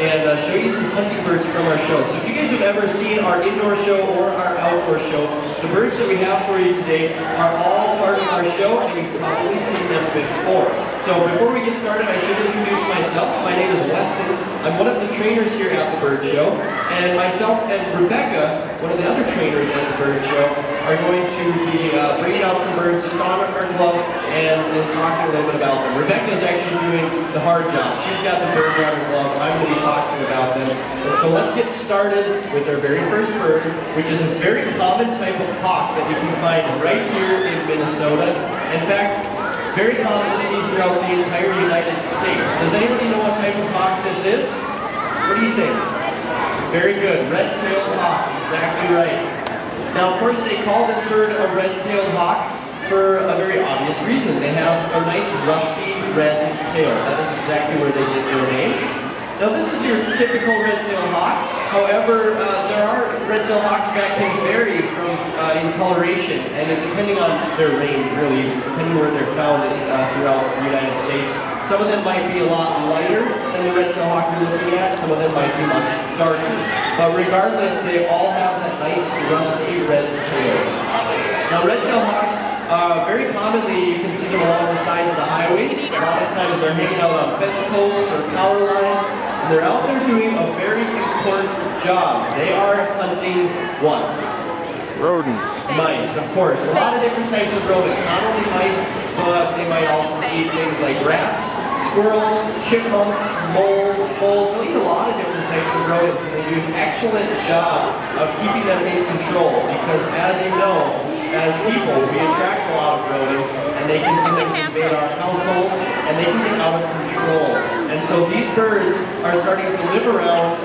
and show you some hunting birds from our show. So if you guys have ever seen our indoor show or our outdoor show, the birds that we have for you today are all part of our show, and you've probably seen them before. So before we get started, I should introduce myself. My name is Weston. I'm one of the trainers here at the Bird Show, and myself and Rebecca, one of the other trainers at the Bird Show, are going to be bringing out some birds, just on our glove, and talking a little bit about them. Rebecca is actually doing the hard job. She's got the birds on her glove. I'm going to be talking about them. And so let's get started with our very first bird, which is a very common type of hawk that you can find right here in Minnesota. In fact, very common to see throughout the entire United States. Does anybody know what type of hawk this is? What do you think? Very good. Red-tailed hawk. Exactly right. Now, of course, they call this bird a red-tailed hawk for a very obvious reason. They have a nice rusty red tail. That is exactly where they get their name. Now, this is your typical red-tailed hawk. However, there are red-tailed hawks that can vary from in coloration, and depending on their range, really, depending where they're found throughout the United States. Some of them might be a lot lighter than the red-tailed hawk you're looking at. Some of them might be much darker. But regardless, they all have that nice rusty red tail. Now, red-tailed hawks, very commonly you can see them along the sides of the highways. A lot of times they're hanging out on fence posts or power lines. And they're out there doing a very important job. They are hunting what? Rodents. Mice, of course. A lot of different types of rodents. Not only mice, but they might also eat things like rats, squirrels, chipmunks, moles. They eat a lot of different types of rodents, and they do an excellent job of keeping them in control. Because as you know, as people, we attract a lot of rodents, and they can sometimes invade our households, and they can get out of control. And so these birds are starting to live around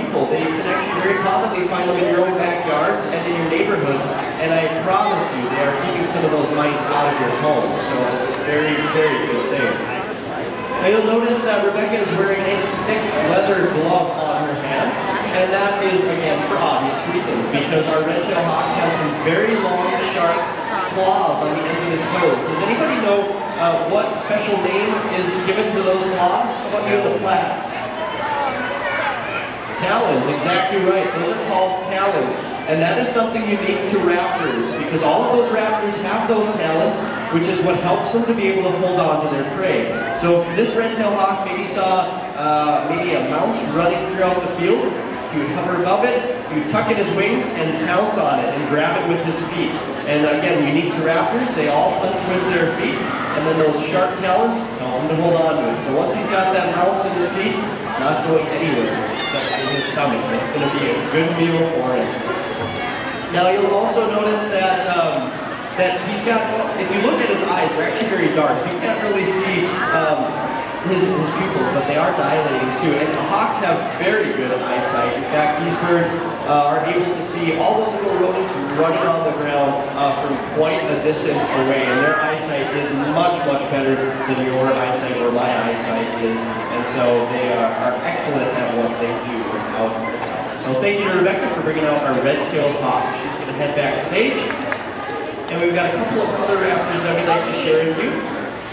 people. They can actually very commonly find them in your own backyards and in your neighborhoods. And I promise you, they are keeping some of those mice out of your homes. So it's a very, very good thing. Now you'll notice that Rebecca is wearing a thick leather glove on her hand. And that is, again, for obvious reasons, because our red-tailed hawk has some very long, sharp claws on the ends of his toes. Does anybody know what special name is given to those claws? How about you in the flat? Talons, exactly right. Those are called talons. And that is something unique to raptors, because all of those raptors have those talons, which is what helps them to be able to hold on to their prey. So if this red-tailed hawk maybe saw maybe a mouse running throughout the field, he would hover above it, he would tuck in his wings and pounce on it and grab it with his feet. And again, unique to raptors, they all hunt with their feet, and then those sharp talons help him to hold on to it. So once he's got that mouse in his feet, it's not going anywhere except in his stomach. It's going to be a good meal for him. Now you'll also notice that that he's got, if you look at his eyes, they're actually very dark. You can't really see his pupils, but they are dilating too. And the hawks have very good eyesight. In fact, these birds are able to see all those little rodents running on the ground from quite a distance away. And their eyesight is much, much better than your eyesight or my eyesight is. And so they are excellent at what they do out there. So thank you to Rebecca for bringing out our red-tailed hawk. She's going to head backstage. And we've got a couple of other raptors that we'd like to share with you.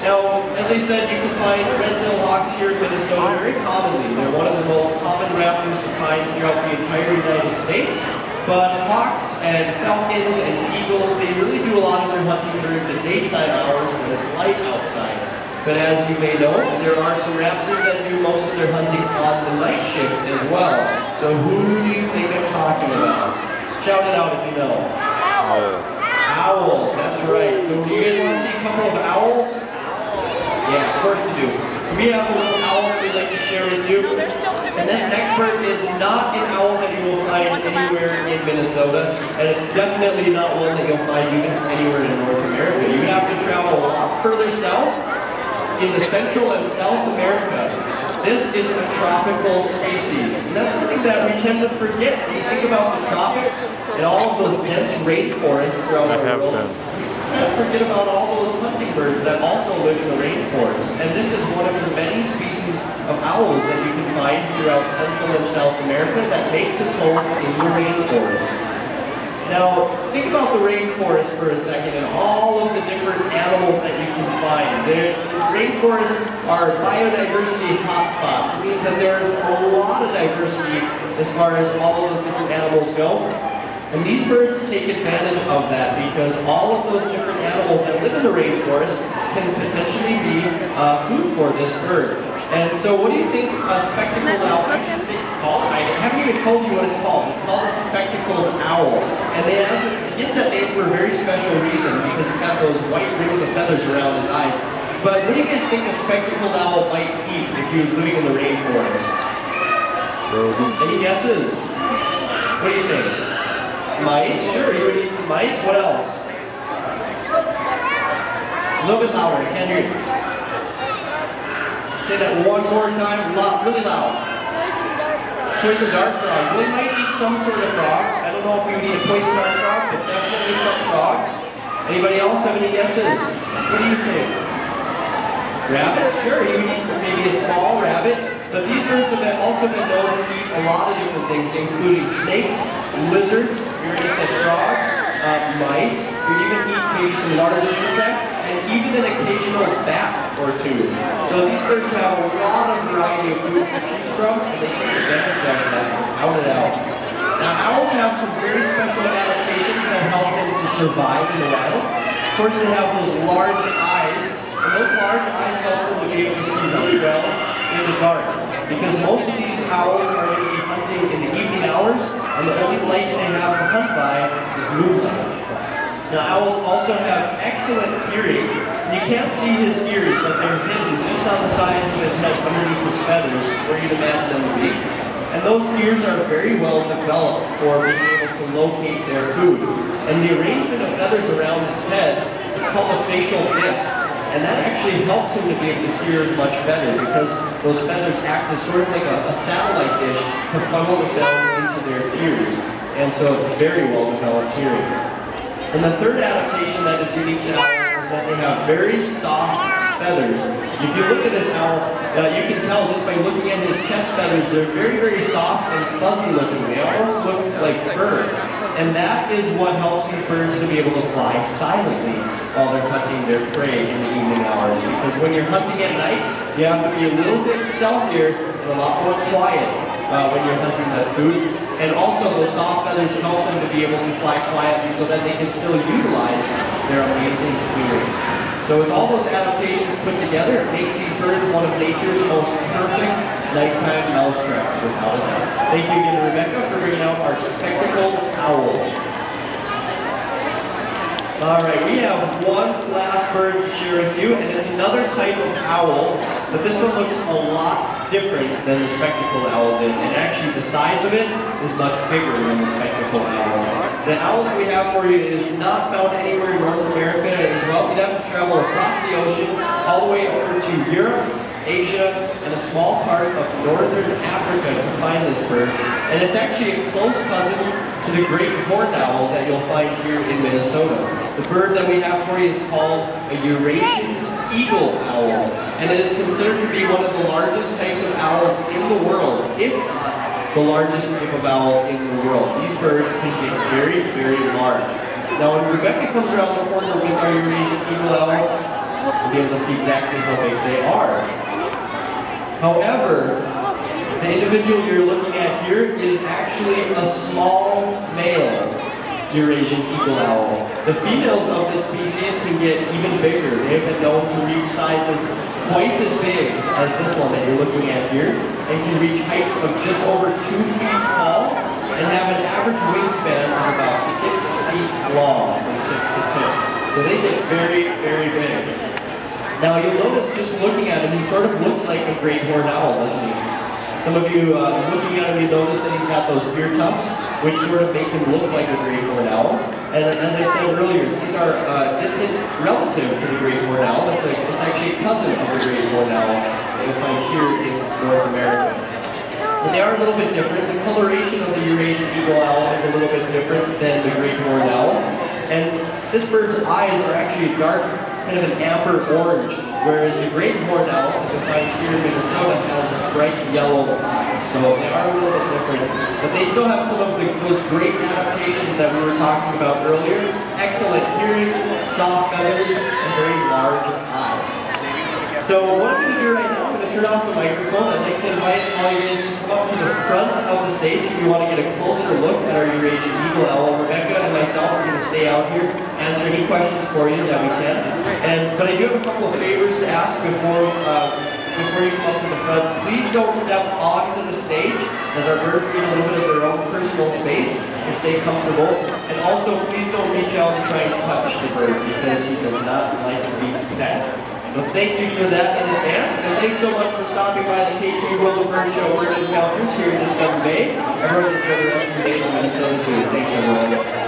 Now, as I said, you can find red-tailed hawks here in Minnesota very commonly. They're one of the most common raptors to find throughout the entire United States. But hawks and falcons and eagles, they really do a lot of their hunting during the daytime hours when it's light outside. But as you may know, there are some raptors that do most of their hunting on the night shift as well. So who do you think I'm talking about? Shout it out if you know. Owls. Owls, that's right. So do you guys want to see a couple of owls? Yeah, of course we do. So we have a little owl that we'd like to share with you. And this next bird is not an owl that you will find anywhere in Minnesota. And it's definitely not one that you'll find even anywhere in North America. You have to travel a lot further south into Central and South America. This is a tropical species. And that's something that we tend to forget. When you think about the tropics and all of those dense rainforests throughout our world. Forget about all those hunting birds that also live in the rainforest. And this is one of the many species of owls that you can find throughout Central and South America that makes its home in the rainforest. Now, think about the rainforest for a second and all of the different animals that you can find. The rainforests are biodiversity hotspots. It means that there's a lot of diversity as far as all of those different animals go. And these birds take advantage of that because all of those different animals that live in the rainforest can potentially be food for this bird. And so what do you think a spectacled owl actually is called? I haven't even told you what it's called. It's called a spectacled owl. And it gets that name for a very special reason because it's got those white rings of feathers around his eyes. But what do you guys think a spectacled owl might eat if he was living in the rainforest? Any guesses? What do you think? Mice? Sure, he would eat some mice. What else? A little bit louder, I can't hear you. Say that one more time, really loud. Poison dart frogs. Well, he might eat some sort of frogs. I don't know if he would eat a poison dart frog, but definitely some frogs. Anybody else have any guesses? What do you think? Rabbits? Sure, he would eat maybe a small rabbit. But these birds have also been known to eat a lot of different things, including snakes, lizards, we already said frogs, mice. We even eat maybe some larger insects, and even an occasional bat or two. So these birds have a lot of variety of foods to choose from, and they take advantage of that out and out. Now owls have some very special adaptations that help them to survive in the wild. Of course, they have those large eyes, and those large eyes help them to be able to see really well in the dark. Because most of these owls are going to be hunting in the evening hours, and the only light they have to hunt by is moonlight. Now owls also have excellent hearing. You can't see his ears, but they're hidden just on the sides of his head underneath his feathers, where you'd imagine them to be. And those ears are very well developed for being able to locate their food. And the arrangement of feathers around his head is called a facial disc. And that actually helps him to be able to hear much better because those feathers act as sort of like a satellite dish to funnel the sound into their ears. And so it's very well developed hearing. And the third adaptation that is unique to owls is that they have very soft feathers. If you look at this owl, you can tell just by looking at his chest feathers, they're very, very soft and fuzzy looking. They almost look like fur. And that is what helps these birds to be able to fly silently while they're hunting their prey in the evening hours. Because when you're hunting at night, you have to be a little bit stealthier and a lot more quiet when you're hunting that food. And also those soft feathers help them to be able to fly quietly so that they can still utilize their amazing hearing. So with all those adaptations put together, it makes these birds one of nature's most perfect nighttime mousetraps, without a doubt. Thank you again to Rebecca for bringing out our spectacled owl. Alright, we have one last bird to share with you, and it's another type of owl, but this one looks a lot different than the spectacled owl did, and actually the size of it is much bigger than the spectacled owl. The owl that we have for you is not found anywhere in North America as well. You'd have to travel across the ocean, all the way over to Europe, Asia, and a small part of northern Africa to find this bird. And it's actually a close cousin to the great horned owl that you'll find here in Minnesota. The bird that we have for you is called a Eurasian Eagle-Owl, and it is considered to be one of the largest types of owls in the world, if not the largest type of owl in the world. These birds can get very, very large. Now when Rebecca comes around the corner with our Eurasian Eagle-Owl, we'll be able to see exactly how big they are. However, the individual you're looking at here is actually a small male Eurasian Eagle-Owl. The females of this species can get even bigger. They have been known to reach sizes twice as big as this one that you're looking at here, and can reach heights of just over 2 feet tall, and have an average wingspan of about 6 feet long from tip to tip. So they get very, very big. Now you'll notice just looking at him, he sort of looks like a great horned owl, doesn't he? Some of you looking at him, you notice that he's got those ear tufts, which sort of make him look like a great horned owl. And as I said earlier, these are distant relative to the great horned owl. It's actually a cousin of the great horned owl that you'll find here in North America. But they are a little bit different. The coloration of the Eurasian Eagle-Owl is a little bit different than the great horned owl. And this bird's eyes are actually dark, kind of an amber orange, whereas the great horned owl that you'll find here in Minnesota has bright yellow eyes. So they are a little bit different, but they still have some of those great adaptations that we were talking about earlier. Excellent hearing, soft feathers, and very large eyes. So what I'm going to do right now, I'm going to turn off the microphone. I'd like to invite all you guys to come up to the front of the stage if you want to get a closer look at our Eurasian Eagle-Owl. Rebecca and myself are going to stay out here, answer any questions for you that we can. But I do have a couple of favors to ask before you come up to the front. Please don't step onto the stage, as our birds need a little bit of their own personal space to stay comfortable. And also, please don't reach out and try and touch the bird, because he does not like to be pet. So thank you for that in advance, and thanks so much for stopping by the K2 World of Bird Show Bird Encounters here in Discover Bay. Everyone enjoy the rest of your day in Minnesota Zoo. Thanks everyone.